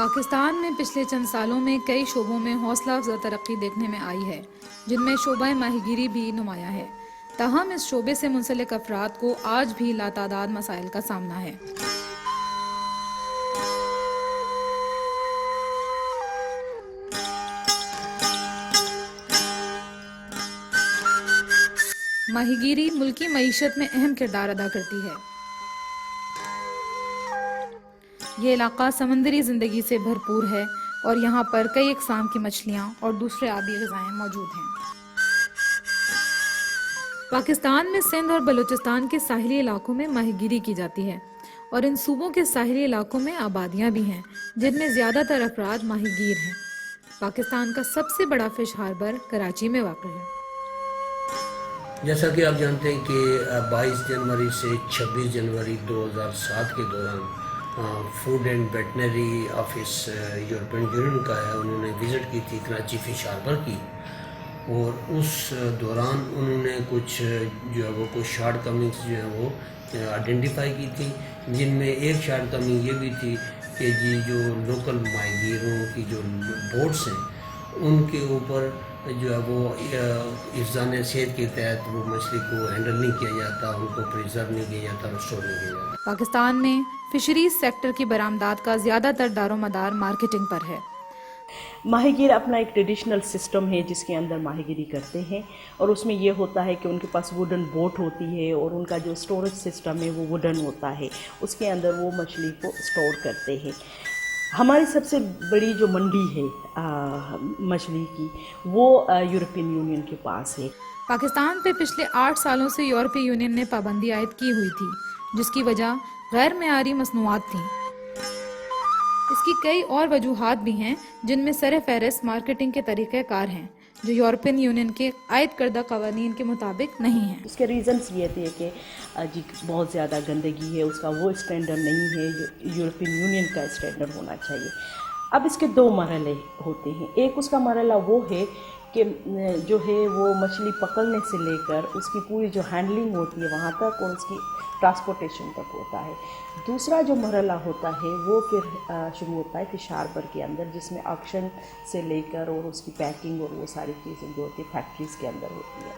پاکستان میں پچھلے چند سالوں میں کئی شعبوں میں حوصلہ افزا ترقی دیکھنے میں آئی ہے، جن میں شعبہ ماہی گیری بھی نمایاں ہے۔ تاہم اس شعبے سے منسلک افراد کو آج بھی لاتعداد مسائل کا سامنا ہے۔ ماہی گیری ملکی معیشت میں اہم کردار ادا کرتی ہے۔ یہ علاقہ سمندری زندگی سے بھرپور ہے اور یہاں پر کئی اقسام کی مچھلیاں اور دوسرے آبی غذائیں موجود ہیں۔ پاکستان میں سندھ اور بلوچستان کے ساحلی علاقوں میں ماہی گیری کی جاتی ہے اور ان صوبوں کے ساحلی علاقوں میں آبادیاں بھی ہیں جن میں زیادہ تر افراد ماہی گیر ہیں۔ پاکستان کا سب سے بڑا فش ہاربر کراچی میں واقع ہے۔ جیسا کہ آپ جانتے ہیں کہ 22 جنوری سے 26 جنوری 2007 کے دوران food and veterinary office European union کا ہے، انہوں نے وزٹ کی تھی کراچی فش ہاربر کی، اور اس دوران انہوں نے کچھ جو ہے وہ کچھ شارٹ کمنگس جو ہیں وہ آئیڈینٹیفائی کی تھی، جن میں ایک شارٹ کمنگ یہ بھی تھی کہ جو لوکل ماہی گیروں کی جو بوٹس ہیں ان کے اوپر جو ہے وہ حفظان صحت کے تحت وہ مچھلی کو ہینڈل نہیں کیا جاتا، ان کو پریزرو نہیں کیا جاتا، اسٹور نہیں کیا جاتا۔ پاکستان میں فشریز سیکٹر کی برآمدات کا زیادہ تر دار و مدار مارکیٹنگ پر ہے۔ ماہی گیر اپنا ایک ٹریڈیشنل سسٹم ہے جس کے اندر ماہی گیری کرتے ہیں، اور اس میں یہ ہوتا ہے کہ ان کے پاس ووڈن بوٹ ہوتی ہے اور ان کا جو سٹوریج سسٹم ہے وہ ووڈن ہوتا ہے، اس کے اندر وہ مچھلی کو سٹور کرتے ہیں۔ ہماری سب سے بڑی جو منڈی ہے مچھلی کی وہ یورپین یونین کے پاس ہے۔ پاکستان پہ پچھلے 8 سالوں سے یورپی یونین نے پابندی عائد کی ہوئی تھی، جس کی وجہ غیر معیاری مصنوعات تھیں۔ اس کی کئی اور وجوہات بھی ہیں جن میں سر فہرست مارکیٹنگ کے طریقہ کار ہیں جو یورپین یونین کے عائد کردہ قوانین کے مطابق نہیں ہیں۔ اس کے ریزنس یہ تھے کہ بہت زیادہ گندگی ہے، اس کا وہ اسٹینڈرڈ نہیں ہے جو یورپین یونین کا اسٹینڈرڈ ہونا چاہیے۔ اب اس کے 2 مرحلے ہوتے ہیں۔ ایک اس کا مرحلہ وہ ہے کہ جو ہے وہ مچھلی پکڑنے سے لے کر اس کی پوری جو ہینڈلنگ ہوتی ہے وہاں تک اور اس کی ٹرانسپورٹیشن تک ہوتا ہے۔ دوسرا جو مرحلہ ہوتا ہے وہ پھر شروع ہوتا ہے فش ہاربر کے اندر، جس میں آکشن سے لے کر اور اس کی پیکنگ اور وہ ساری چیزیں جو ہوتی ہے فیکٹریز کے اندر ہوتی ہے۔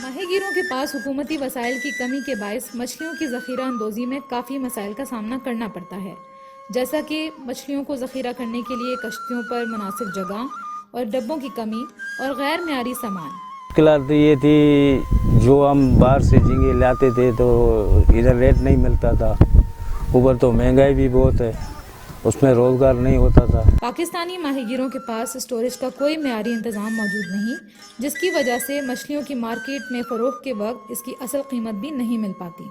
ماہی گیروں کے پاس حکومتی وسائل کی کمی کے باعث مچھلیوں کی ذخیرہ اندوزی میں کافی مسائل کا سامنا کرنا پڑتا ہے، جیسا کہ مچھلیوں کو ذخیرہ کرنے کے لیے کشتیوں پر مناسب جگہ اور ڈبوں کی کمی اور غیر معیاری سامان۔ مشکلات تو یہ تھی جو ہم باہر سے جھینگے لاتے تھے تو ادھر ریٹ نہیں ملتا تھا، اوپر تو مہنگائی بھی بہت ہے، اس میں روزگار نہیں ہوتا تھا۔ پاکستانی ماہی گیروں کے پاس اسٹوریج کا کوئی معیاری انتظام موجود نہیں، جس کی وجہ سے مچھلیوں کی مارکیٹ میں فروخت کے وقت اس کی اصل قیمت بھی نہیں مل پاتی۔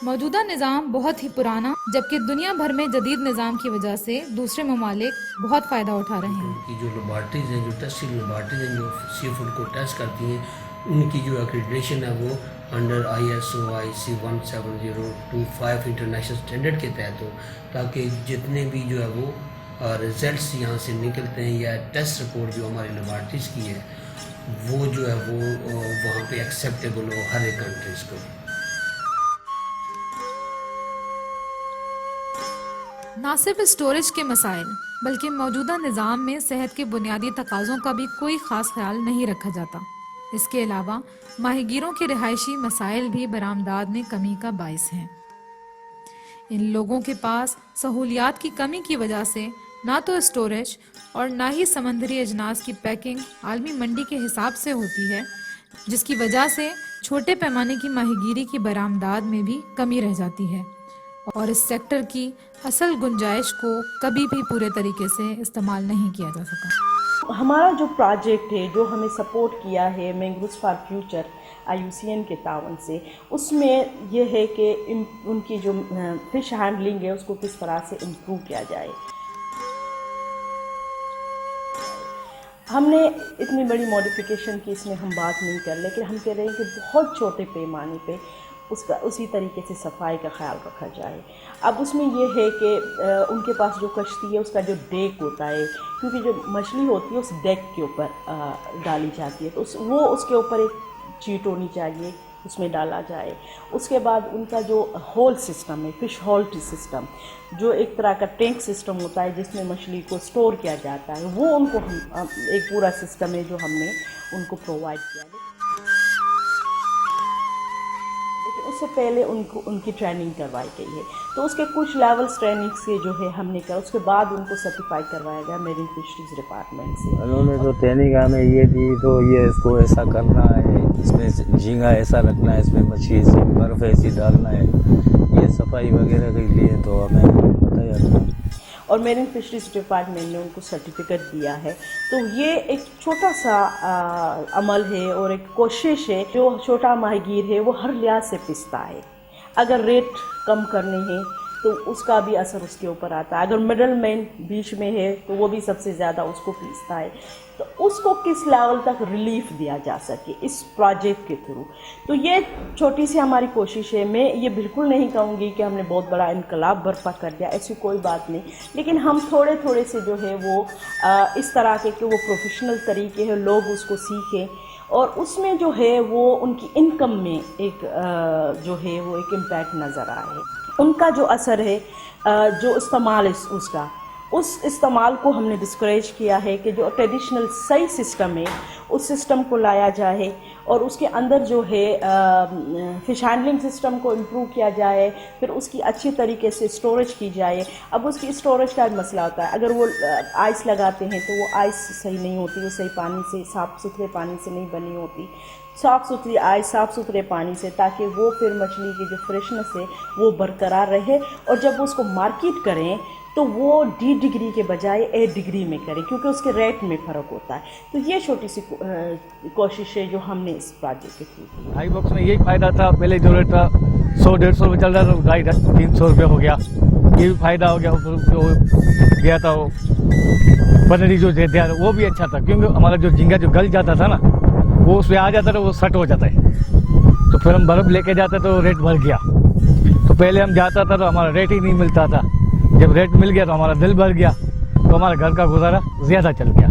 موجودہ نظام بہت ہی پرانا، جبکہ دنیا بھر میں جدید نظام کی وجہ سے دوسرے ممالک بہت فائدہ اٹھا رہے ہیں۔ ان کی جو لیبارٹریز ہیں، جو ٹیسٹنگ لیبارٹریز ہیں جو سی فوڈ کو ٹیسٹ کرتی ہیں، ان کی جو ایکریڈیٹیشن ہے وہ under ISO IC 17025 international standard کے تحت ہو، تاکہ جتنے بھی جو ہے وہ ریزلٹس یہاں سے نکلتے ہیں یا ٹیسٹ رپورٹ جو ہماری لیبارٹریز کی ہے وہ جو ہے وہ وہاں پہ ایکسیپٹیبل ہو ہر ایک کنٹریز کو۔ نہ صرف اسٹوریج کے مسائل بلکہ موجودہ نظام میں صحت کے بنیادی تقاضوں کا بھی کوئی خاص خیال نہیں رکھا جاتا۔ اس کے علاوہ ماہی گیروں کے رہائشی مسائل بھی برآمدات میں کمی کا باعث ہیں۔ ان لوگوں کے پاس سہولیات کی کمی کی وجہ سے نہ تو اسٹوریج اور نہ ہی سمندری اجناس کی پیکنگ عالمی منڈی کے حساب سے ہوتی ہے، جس کی وجہ سے چھوٹے پیمانے کی ماہی گیری کی برآمدات میں بھی کمی رہ جاتی ہے اور اس سیکٹر کی اصل گنجائش کو کبھی بھی پورے طریقے سے استعمال نہیں کیا جا سکا۔ ہمارا جو پروجیکٹ ہے جو ہمیں سپورٹ کیا ہے مینگرووز فار فیوچر IUCN کے تعاون سے، اس میں یہ ہے کہ ان کی جو فش ہینڈلنگ ہے اس کو کس طرح سے امپروو کیا جائے۔ ہم نے اتنی بڑی موڈیفیکیشن کی اس میں ہم بات نہیں کر، لیکن ہم کہہ رہے ہیں کہ بہت چھوٹے پیمانے پہ اسی طریقے سے صفائی کا خیال رکھا جائے۔ اب اس میں یہ ہے کہ ان کے پاس جو کشتی ہے اس کا جو ڈیک ہوتا ہے، کیونکہ جو مچھلی ہوتی ہے اس ڈیک کے اوپر ڈالی جاتی ہے، تو وہ اس کے اوپر ایک چیٹ ہونی چاہیے اس میں ڈالا جائے. اس کے بعد ان کا جو ہول سسٹم ہے, فش ہولٹ سسٹم, جو ایک طرح کا ٹینک سسٹم ہوتا ہے جس میں مچھلی کو اسٹور کیا جاتا ہے, وہ ان کو ایک پورا سسٹم ہے جو ہم نے ان کو پرووائڈ کیا. لیکن اس سے پہلے ان کی ٹریننگ کروائی گئی ہے, تو اس کے کچھ لیولس ٹریننگ سے جو ہے ہم نے کرا. اس کے بعد ان کو سرٹیفائی کروایا گیا میرین فشریز ڈپارٹمنٹ سے. انہوں نے تو ٹریننگ ہمیں یہ دی, تو یہ اس کو ایسا کرنا ہے, اس میں جھینگا ایسا رکھنا ہے, اس میں مچھلی ایسی, برف ایسی ڈالنا ہے, یہ صفائی وغیرہ کے لیے تو ہمیں بتایا تھا. اور میرین فشریز ڈپارٹمنٹ نے ان کو سرٹیفکیٹ دیا ہے. تو یہ ایک چھوٹا سا عمل ہے اور ایک کوشش ہے. جو چھوٹا ماہی گیر ہے وہ ہر لحاظ سے پستا ہے. اگر ریٹ کم کرنے ہیں تو اس کا بھی اثر اس کے اوپر آتا ہے. اگر مڈل مین بیچ میں ہے تو وہ بھی سب سے زیادہ اس کو پیستا ہے. تو اس کو کس لیول تک ریلیف دیا جا سکے اس پروجیکٹ کے تھرو. تو یہ چھوٹی سی ہماری کوشش ہے. میں یہ بالکل نہیں کہوں گی کہ ہم نے بہت بڑا انقلاب برپا کر دیا, ایسی کوئی بات نہیں. لیکن ہم تھوڑے تھوڑے سے جو ہے وہ اس طرح کے کہ وہ پروفیشنل طریقے ہیں, لوگ اس کو سیکھیں, اور اس میں جو ہے وہ ان کی انکم میں ایک جو ہے وہ ایک امپیکٹ نظر آئے. ان کا جو اثر ہے, جو استعمال اس استعمال کو ہم نے ڈسکریج کیا ہے کہ جو ٹریڈیشنل صحیح سسٹم ہے اس سسٹم کو لایا جائے, اور اس کے اندر جو ہے فش ہینڈلنگ سسٹم کو امپروو کیا جائے, پھر اس کی اچھی طریقے سے اسٹوریج کی جائے. اب اس کی اسٹوریج کا مسئلہ ہوتا ہے. اگر وہ آئس لگاتے ہیں تو وہ آئس صحیح نہیں ہوتی, وہ صحیح پانی سے, صاف ستھرے پانی سے نہیں بنی ہوتی. صاف ستھری آئس, صاف ستھرے پانی سے, تاکہ وہ پھر مچھلی کی جو فریشنس ہے وہ برقرار رہے. اور جب اس کو مارکیٹ کریں تو وہ ڈی ڈگری کے بجائے اے ڈگری میں کریں, کیونکہ اس کے ریٹ میں فرق ہوتا ہے. تو یہ چھوٹی سی کوشش ہے جو ہم نے اس پروجیکٹ کے تھرو کی. ڈھائی باکس میں یہی فائدہ تھا. پہلے جو ریٹ تھا 100-150 روپے چل رہا تھا, 250-300 روپے ہو گیا. یہ بھی فائدہ ہو گیا. جو گیا تھا وہ پنری جو دیا وہ بھی اچھا تھا, کیونکہ ہمارا جو جھینگا جو گل جاتا تھا نا, وہ اس پہ آ جاتا تھا, وہ سٹ ہو جاتا ہے. تو پھر ہم برف لے کے جاتے تو ریٹ بڑھ گیا. تو پہلے ہم جاتا تھا تو ہمارا ریٹ ہی نہیں ملتا تھا. جب ریٹ مل گیا تو ہمارا دل بھر گیا, تو ہمارا گھر کا گزارا زیادہ چل گیا.